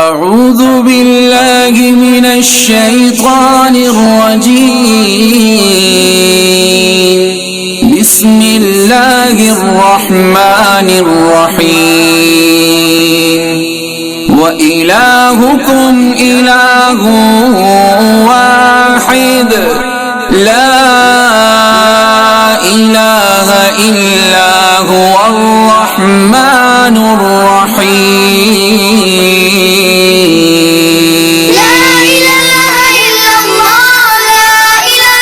أعوذ بالله من الشيطان الرجيم بسم الله الرحمن الرحيم وإلهكم إله واحد لا إله إلا هو الرحمن الرحيم لا إله إلا الله لا إله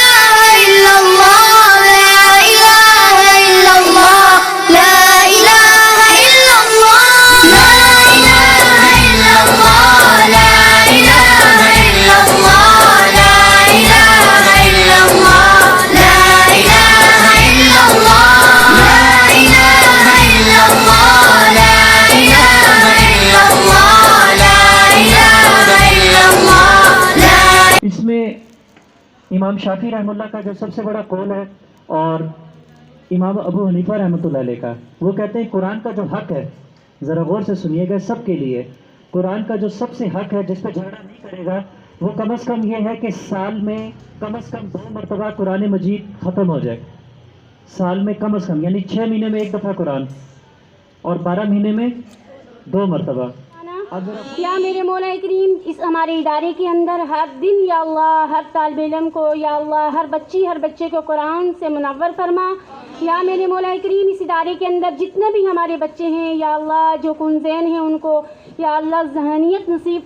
إلا الله لا إله إلا الله لا إله إلا الله لا إله إلا الله لا إله إلا الله لا إله إلا الله لا إله إلا الله لا إله إلا الله لا إله إلا الله لا إله إلا الله لا इसमें इमाम शाफी रहमतुल्लाह का जो सबसे बड़ा कौल है और इमाम अबू हनीफा रहमतुल्लाह अलैह का, वो कहते हैं कुरान का जो हक है, ज़रा गौर से सुनिएगा सबके लिए, कुरान का जो सबसे हक है जिस पर झगड़ा नहीं करेगा वो कम से कम ये है कि साल में कम से कम 2 मरतबा कुरान मजीद ख़त्म हो जाए। साल में कम से कम यानी 6 महीने में 1 दफ़ा कुरान और 12 महीने में 2 मरतबा। या मेरे मौला करीम इस हमारे इदारे के अंदर हर दिन या अल्लाह हर तालिब इल्म को या अल्लाह हर बच्चे को कुरान से मुनव्वर फरमा। या मेरे मौला करीम इस इदारे के अंदर जितने भी हमारे बच्चे हैं या अल्लाह जो कुंज़ैन हैं उनको या अल्लाह ज़हनियत नसीब